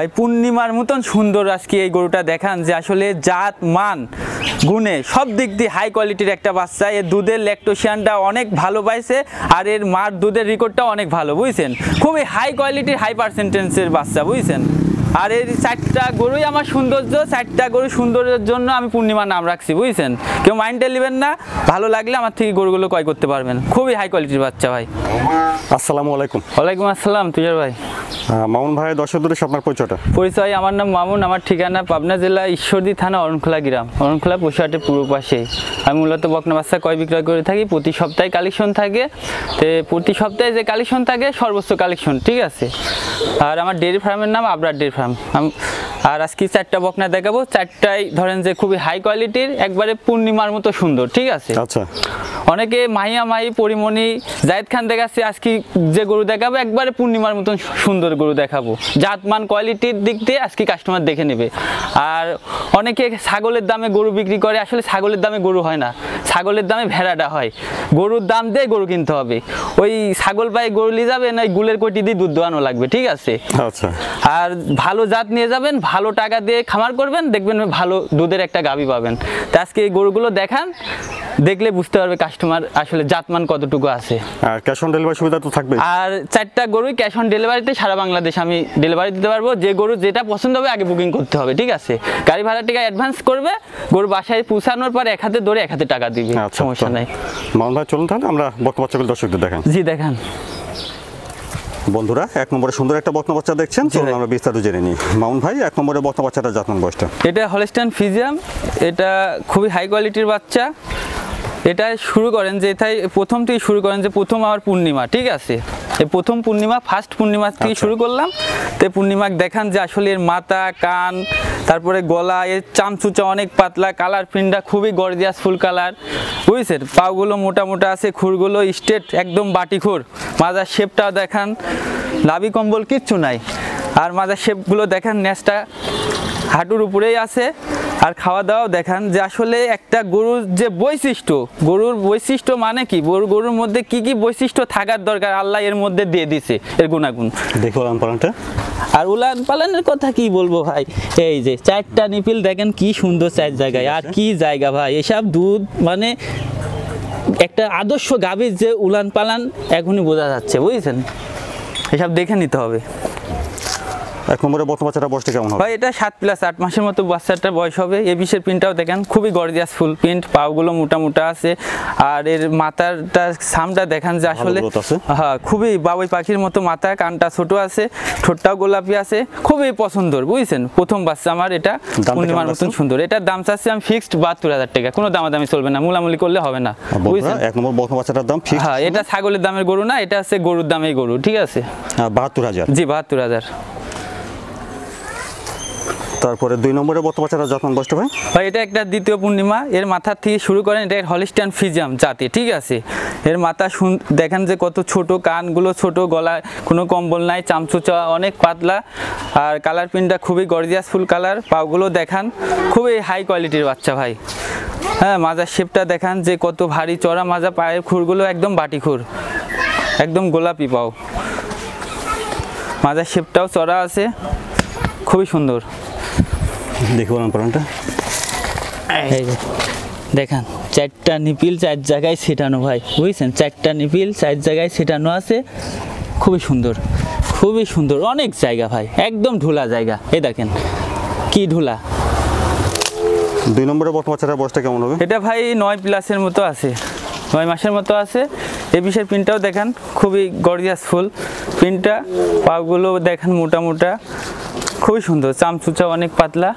ভাই পূর্ণিমার মতন সুন্দর আজকে এই গরুটা দেখান যে আসলে জাত মান গুণে সব দিক দিয়ে হাই কোয়ালিটির একটা বাচ্চা। এর দুধের ল্যাকটোশিয়ানটা অনেক ভালো পাইছে আর এর মার দুধের রেকর্ডটা অনেক ভালো, বুঝছেন? খুবই হাই কোয়ালিটির হাই পার্সেন্টেজের বাচ্চা, বুঝছেন? আর এই 4টা গরুই আমার সৌন্দর্য, 4টা গরু সৌন্দর্যের জন্য আমি পূর্ণিমার নাম রাখছি, বুঝছেন? কেউ মাইন্ডে নেবেন না, ভালো লাগলে আমার থেকে গরুগুলো ক্রয় করতে পারবেন। খুবই হাই কোয়ালিটির বাচ্চা ভাই। আসসালামু আলাইকুম। ওয়ালাইকুম আসসালাম তুষার ভাই। মামুন ভাই, দর্শকদের আপনার পরিচয়টা? পরিচয়, আমার নাম মামুন, আমার ঠিকানা পাবনা জেলা ঈশ্বরদী থানা অরণখোলা গ্রাম, অরণখোলা পশুহাটের পূর্ব পাশেই। আমি মূলত বকনা বাচ্চা ক্রয় বিক্রয় করে থাকি। প্রতি সপ্তাহে কালেকশন থাকে, তো প্রতি সপ্তাহে যে কালেকশন থাকে সর্বোচ্চ কালেকশন, ঠিক আছে? আর আমার ডেয়ারি ফার্মের নাম আবরার ডেয়ারি ফার্ম। আর আজকে 4টা বকনা দেখাবো, 4টাই ধরেন যে খুবই হাই কোয়ালিটির, একবারে পূর্ণিমার মতো সুন্দর, ঠিক আছে? আচ্ছা। অনেকে মাহিয়া মাহি পরিমণি জায়েদ খান দেখাচ্ছে, আজকে যে গরু দেখাবো একবারে পূর্ণিমার মতন সুন্দর গরু দেখাবো। জাতমান কোয়ালিটির দিক দিয়ে আজকে কাস্টমার দেখে নেবে। আর অনেকে ছাগলের দামে গরু বিক্রি করে, আসলে ছাগলের দামে গরু হয় না, ছাগলের দামে ভেড়াটা হয়। গরুর দাম দিয়ে গরু কিনতে হবে। ওই ছাগল পায়ে গরু নিয়ে যাবেন, ওই গুলের কোটি দিয়ে দুধ দোয়ানো লাগবে, ঠিক আছে? আচ্ছা। আর ভালো জাত নিয়ে যাবেন, ভালো টাকা দিয়ে খামার করবেন, দেখবেন ভালো দুধের একটা গাভী পাবেন। তো আজকে এই গরুগুলো দেখান, দেখলে বুঝতে পারবে কাস্টমার আসলে জাতমান কতটুকু আছে। আর ক্যাশ অন ডেলিভারি সুবিধা তো থাকবে। আর 4টা গরুই ক্যাশ অন ডেলিভারিতে সারা বাংলাদেশ আমি ডেলিভারি দিতে পারবো। যে গরু যেটা পছন্দ হবে আগে বুকিং করতে হবে, ঠিক আছে? গাড়ি ভাড়া টাকা অ্যাডভান্স করবে, গরু বাসায় পৌঁছানোর পর এক হাতে ধরে এক হাতে টাকা দিবে, সমস্যা নাই। মামুন ভাই চলুন তাহলে আমরা বকনা বাচ্চাগুলো দর্শকদের দেখান। জি দেখান। বন্ধুরা, 1 নম্বরে সুন্দর একটা বকনা বাচ্চা দেখছেন, চলুন আমরা বিস্তারিত জেনে নিই। মামুন ভাই, 1 নম্বরে বকনা বাচ্চাটা জাতমান বয়সটা? এটা হলস্টাইন ফ্রিজিয়ান, এটা খুবই হাই কোয়ালিটির বাচ্চা। এটা শুরু করেন যে এটাই প্রথম থেকে শুরু করেন যে প্রথম আমার পূর্ণিমা, ঠিক আছে? এই প্রথম পূর্ণিমা, ফার্স্ট পূর্ণিমা থেকে শুরু করলাম। তো পূর্ণিমা দেখান যে আসলে এর মাথা, কান, তারপরে গলা, এর চামচুচা অনেক পাতলা, কালার প্রিন্টটা খুবই গর্জিয়াস ফুল কালার, বুঝছেন? পাগুলো মোটা মোটা আছে, খুরগুলো স্ট্রেট একদম বাটি খুর। মাজার শেপটাও দেখান, লাভি কম্বল কিচ্ছু নাই। আর মাজার শেপগুলো দেখান, নেসটা হাঁটুর উপরেই আছে। আর খাওয়া দাওয়াও দেখান যে আসলে একটা গরুর যে বৈশিষ্ট্য, গরুর বৈশিষ্ট্য মানে কি, গরুর মধ্যে কি কি বৈশিষ্ট্য থাকার দরকার আল্লাহ এর মধ্যে দিয়ে দিছে, এর গুণাগুণ। দেখো উলান পালানটা। আর উলান পালানের কথা কি বলবো ভাই, এই যে 4টা নিপিল দেখেন কি সুন্দর 4 জায়গায়, আর কি জায়গা ভাই। এসব দুধ মানে একটা আদর্শ গাভীর যে উলান পালান এখনই বোঝা যাচ্ছে, বুঝছেন? এসব দেখে নিতে হবে। 1 নম্বরে বকনা বাচ্চাটা বয়সটা কেমন হবে? ভাই এটা 7+8 মাসের মতো বাচ্চাটার বয়স হবে। এই বিষের প্রিন্টটাও দেখেন, খুবই গর্জিয়াস ফুল প্রিন্ট, পাগুলো মোটা মোটা আছে। আর এর মাথাটা সামটা দেখেন যে আসলে হ্যাঁ খুবই বাবুই পাখির মতো মাথা, কানটা ছোট আছে, ঠোঁটটাও গোলাপি আছে, খুবই পছন্দর, বুঝছেন? প্রথম বাচ্চা আমার, এটা পূর্ণিমার মতন সুন্দর। এটার দাম চাচ্ছি আমি ফিক্সড 72,000 টাকা, কোনো দামাদামি চলবে না, মুলামুলি করলে হবে না, বুঝছেন? 1 নম্বর বকনা বাচ্চাটার দাম ফিক্সড। হ্যাঁ, এটা ছাগলের দামের গরু না, এটা হচ্ছে গরুর দামের গরু, ঠিক আছে? 72,000। জি 72,000। তারপরে 2 নম্বরে বকনা বাচ্চাটা জাতমান বয়সটা ভাই? ভাই এটা একটা দ্বিতীয় পূর্ণিমা, এর মাথা থেকে শুরু করেন, এটা হলস্টাইন ফ্রিজিয়ান জাতি, ঠিক আছে? এর মাথা দেখেন যে কত ছোট, কানগুলো ছোট, গলায় কোনো কম্বল নাই, চামচুচা অনেক পাতলা। আর কালার প্রিন্টটা খুবই গর্জিয়াস ফুল কালার। পাগুলো দেখান, খুবই হাই কোয়ালিটির বাচ্চা ভাই। হ্যাঁ, মাজার শেপটা দেখান যে কত ভারী চড়া মাজা, পায়ের খুরগুলো একদম বাটি খুর, একদম গোলাপি পাও। মাজার শেপটাও চড়া আছে, খুবই সুন্দর। দেখো উলান পালানটা। দেখান 4টা নিপিল 4 জায়গায় ছেটানো ভাই, বুঝছেন? 4টা নিপিল 4 জায়গায় ছেটানো আছে, খুবই সুন্দর, খুবই সুন্দর, অনেক জায়গা ভাই, একদম ঢোলা জায়গা। এই দেখেন কি ঢোলা। 2 নম্বরে বকনা বাচ্চাটার বয়সটা কেমন হবে? এটা ভাই 9+ মতো আছে, 9 মাসের মতো আছে। এই বিষয়ের প্রিন্টটাও দেখেন, খুবই গর্জিয়াস ফুল প্রিন্টটা। পাগুলো দেখেন মোটা মোটা, খুবই সুন্দর, চামচুচা অনেক পাতলা।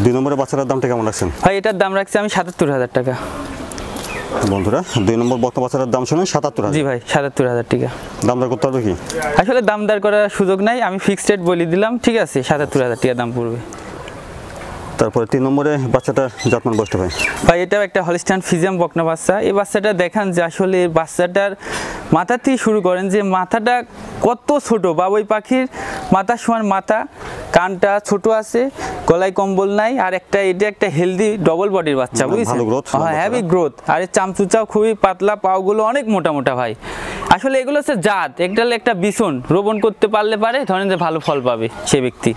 2 নম্বরে বাচ্চাটার দামটা কেমন রাখছেন ভাই? এটার দাম রাখছি আমি 77,000 টাকা। বন্ধুরা, 2 নম্বর বকনা বাচ্চাটার দাম শুনুন 77,000। জি ভাই 77,000 টাকা। দামদার করতে পারবে কি? আসলে দামদার করার সুযোগ নাই, আমি ফিক্সড রেট বলে দিলাম, ঠিক আছে? 77,000 টাকা দাম পড়বে। তারপরে 3 নম্বরে বাচ্চাটা জাতমান বয়সটা ভাই? ভাই এটাও একটা হলস্টাইন ফ্রিজিয়ান বকনা বাচ্চা। এই বাচ্চাটা দেখান যে আসলে বাচ্চাটার মাথা থেকে শুরু করেন যে মাথাটা কত ছোট, বাবুই পাখির মাথা সমান মাথা, কানটা ছোট আছে, গলায় কম্বল নাই। আর এটা একটা হেলদি ডবল বডির বাচ্চা, বুঝছেন? হ্যাঁ, হেভি গ্রোথ। আর এর চামচুচাও খুবই পাতলা, পাওগুলো অনেক মোটা মোটা ভাই। আসলে এগুলো হচ্ছে জাত, একটা বিছন রোপণ করতে পারলে ধরেন যে ভালো ফল পাবে সে ব্যক্তি।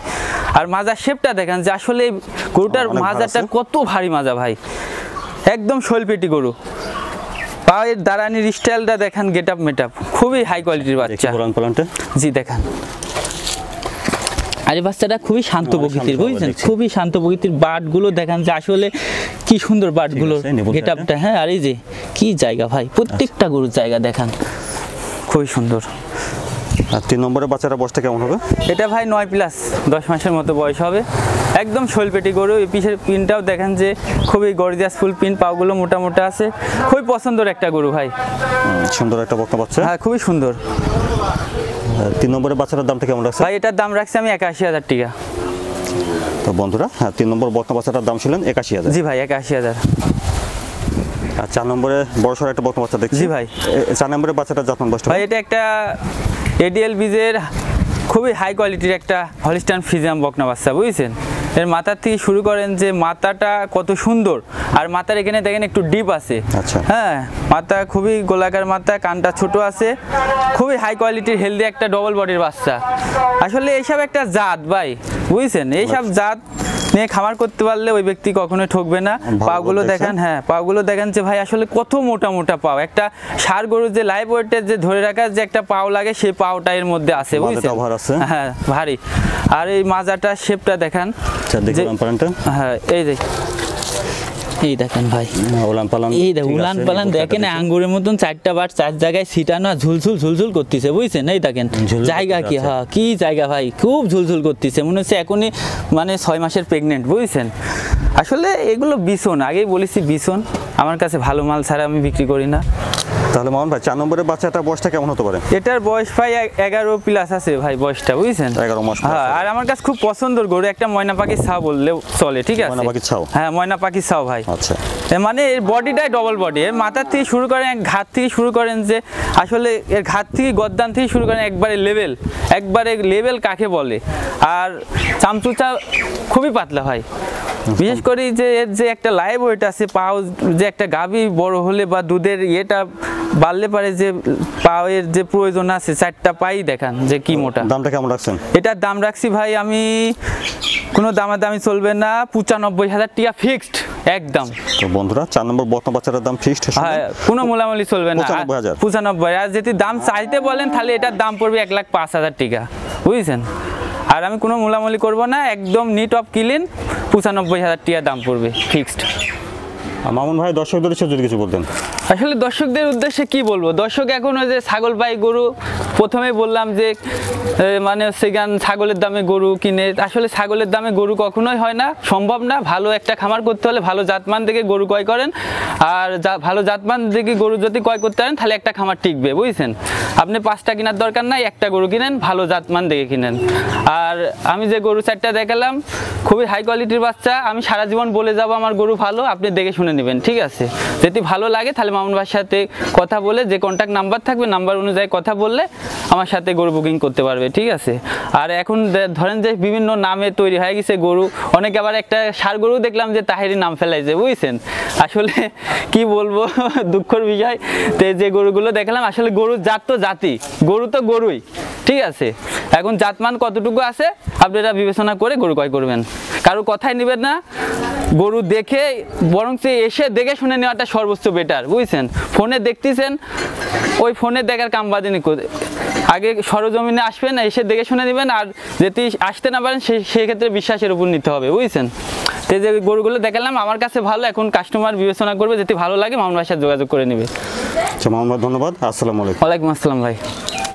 আর মাজার শেপটা দেখেন যে আসলে এই গরুটার অনেক ভার মাজারটা আছে। কত ভারী মাজা ভাই, একদম শৈলপেটি গরু। পায়ের দাঁড়ানির স্টাইলটা দেখেন, গেট আপ মেট আপ, খুবই হাই কোয়ালিটির বাচ্চা। উলান পালানটা জি দেখান। আর এই বাচ্চাটা খুবই শান্ত প্রকৃতির, শান্ত বুঝছেন, দেখছি। খুবই শান্ত প্রকৃতির। বাটগুলো দেখেন যে আসলে কি সুন্দর বাটগুলো, আছে, নিবুল গেট আপটা। হ্যাঁ, আর এই যে কি জায়গা ভাই, প্রত্যেকটা গরুর জায়গা দেখান খুবই সুন্দর। আর 3 নম্বরের বাচ্চাটা বয়সটা কেমন হবে? এটা ভাই 9 প্লাস 10 মাসের মতো বয়স হবে, একদম শৈলপেটি গরু। এই পিঠের পিনটাও দেখেন যে খুবই গর্জিয়াস ফুল পিন, পাগুলো মোটা মোটা আছে, খুবই পছন্দের একটা গরু ভাই। সুন্দর একটা বকনা বাচ্চা। হ্যাঁ খুবই সুন্দর। 3 নম্বরের বাচ্চাটার দামটা কেমন রাখছে? ভাই এটার দাম রাখছি আমি 81,000 টাকা। তো বন্ধুরা, 3 নম্বর বকনা বাচ্চাটার দাম ছিলেন 81,000। জি ভাই 81,000। আর 4 নম্বরে বড় সড় একটা বকনা বাচ্চা দেখছি। জি ভাই। 4 নম্বরের বাচ্চাটার জাতমান বয়সটা? ভাই এটা একটা এডিএল বীজের খুবই হাই কোয়ালিটির একটা হলিস্টাইন ফ্রিজিয়ান বকনা বাচ্চা, বুঝছেন। এর মাথার থেকে শুরু করেন যে মাথাটা কত সুন্দর, আর মাথার এখানে দেখেন একটু ডিপ আছে। আচ্ছা। হ্যাঁ, মাথা খুবই গোলাকার মাথা, কানটা ছোট আছে, খুবই হাই কোয়ালিটির হেলদি একটা ডবল বডির বাচ্চা। আসলে এইসব একটা জাত ভাই, বুঝছেন, এইসব জাত নিয়ে খামার করতে পারলে ওই ব্যক্তি কখনোই ঠকবে না। ভালো পাগুলো বলতেছে। দেখেন, হ্যাঁ পাগুলো দেখেন যে ভাই আসলে কত মোটা মোটা পাও। একটা ষাঁড় গরুর যে লাইভ ওয়েটের যে ধরে রাখার যে একটা পাও লাগে, সেই পাওটা এর মধ্যে আছে, বুঝছেন। মাজাটাও ভার আছে। হ্যাঁ ভারী। আর এই মাজাটা শেপটা দেখান। আচ্ছা, দেখি যে- উলান পালানটা। হ্যাঁ এই দেখেন ভাই, উলান পালান এই দেখ ঠিক উলান আছে, পালান নিবুলটা দেখেন, দেখছি। আঙ্গুরের মতন 4টা বার 4 জায়গায় ছিটানো, ঝুলঝুল ঝুলঝুল করতেছে, বুঝছেন। এই দেখেন ঝুলঝুল জায়গা কি, করতেছে, হ্যাঁ কি জায়গা ভাই, খুব ঝুলঝুল করতেছে, মনে হচ্ছে এখনই মানে 6 মাসের প্রেগনেন্ট, বুঝছেন। আসলে এগুলো বিছন, আগেই বলেছি বিছন, আমার কাছে ভালো মাল ছাড়া আমি বিক্রি করি না। তাহলে মামুন ভাই, 4 নম্বরের বাচ্চাটার বয়সটা কেমন হতে পারে? এটার বয়স ভাই 11 প্লাস আছে ভাই বয়সটা, বুঝছেন। 11 মাস plus হ্যাঁ, আছে। আর আমার কাছে খুব পছন্দের গরু, একটা ময়না পাখির ছাও বললেও চলে, ঠিক আছে। ময়না পাখির ছাও? হ্যাঁ ময়না পাখির ছাও ভাই। আচ্ছা। এর মানে এর বডিটাই ডবল বডি, এর মাথার থেকে শুরু করেন, ঘাট থেকে শুরু করেন যে আসলে এর ঘাট থেকে গদ্দান থেকে শুরু করেন একবারে লেভেল কাকে বলে। আর চামচুচা খুবই পাতলা ভাই, বিশেষ করে যে এর যে একটা লাইভ ওয়েট আছে, পাও যে একটা গাভী বড় হলে বা দুধের ইয়েটা বাড়লে পারে যে পাওয়ের যে প্রয়োজন আছে, 4টা পাই দেখান যে কি মোটা। দামটা কেমন রাখছেন? এটার দাম রাখছি ভাই আমি, কোনো দামাদামি চলবে না, 95,000 টাকা ফিক্সড একদম। তো বন্ধুরা, 4 নম্বর বকনা বাচ্চাটার দাম ফিক্সড। হ্যাঁ, কোনো মোলামুলি চলবে না। 95,000 95। আর যদি দাম চাইতে বলেন তাহলে এটার দাম পড়বে 1,05,000 টাকা, বুঝছেন। আর আমি কোনো মোলামুলি করব না, একদম নিট অফ ক্লিন 95,000 টাকা দাম পড়বে ফিক্সড। মামুন ভাই, দর্শকদের উদ্দেশ্যে যদি কিছু বলতেন। আসলে দর্শকদের উদ্দেশ্যে কি বলবো, দর্শক এখন ওই যে ছাগল পাই গরু, প্রথমে বললাম যে মানে হচ্ছে গান ছাগলের দামে গরু কিনে, আসলে ছাগলের দামে গরু কখনোই হয় না, সম্ভব না। ভালো একটা খামার করতে হলে ভালো জাতমান থেকে গরু ক্রয় করেন, আর ভালো জাতমান থেকে গরু যদি ক্রয় করতে পারেন তাহলে একটা খামার টিকবে, বুঝছেন। আপনি 5টা কেনার দরকার নাই, একটা গরু কিনেন, ভালো জাতমান দেখে কিনেন। আর আমি যে গরু 4টা দেখালাম খুবই হাই কোয়ালিটির বাচ্চা, আমি সারা জীবন বলে যাব আমার গরু ভালো, আপনি দেখে শুনে নেবেন, ঠিক আছে। যদি ভালো লাগে তাহলে মামুন ভাইয়ের সাথে কথা বলে, যে কন্ট্যাক্ট নাম্বার থাকবে নাম্বার অনুযায়ী কথা বললে আমার সাথে গরু বুকিং করতে পারবে, ঠিক আছে। আর এখন ধরেন যে বিভিন্ন নামে তৈরি হয়ে গেছে গরু, অনেকে আবার একটা ষাঁড় গরু দেখলাম যে তাহেরি নাম ফেলাইছে, বুঝছেন। আসলে কি বলবো, দুঃখের বিষয়। তো যে গরুগুলো দেখালাম, আসলে গরুর জাত তো জাতি, গরু তো গরুই, ঠিক আছে। এখন জাতমান কতটুকু আছে আপনারা বিবেচনা করে গরু ক্রয় করবেন, কারো কথাই নেবেন না। গরু দেখে বরং এসে দেখে শুনে নেওয়াটা সর্বোচ্চ বেটার, বুঝছেন। ফোনে দেখতেছেন, ওই ফোনে দেখার কাম বাদিনি, আগে সরজমিনে আসবেন, এসে দেখে শুনে নেবেন। আর যদি আসতে না পারেন সেই ক্ষেত্রে বিশ্বাসের উপর নিতে হবে, বুঝছেন। তো যে গরুগুলো দেখালাম আমার কাছে ভালো, এখন কাস্টমার বিবেচনা করবে, যদি ভালো লাগে মামুন ভাইয়ের সাথে যোগাযোগ করে নেবে। আচ্ছা মামুন ভাই, ধন্যবাদ। আসসালামু আলাইকুম। ওয়ালাইকুম আসসালাম ভাই।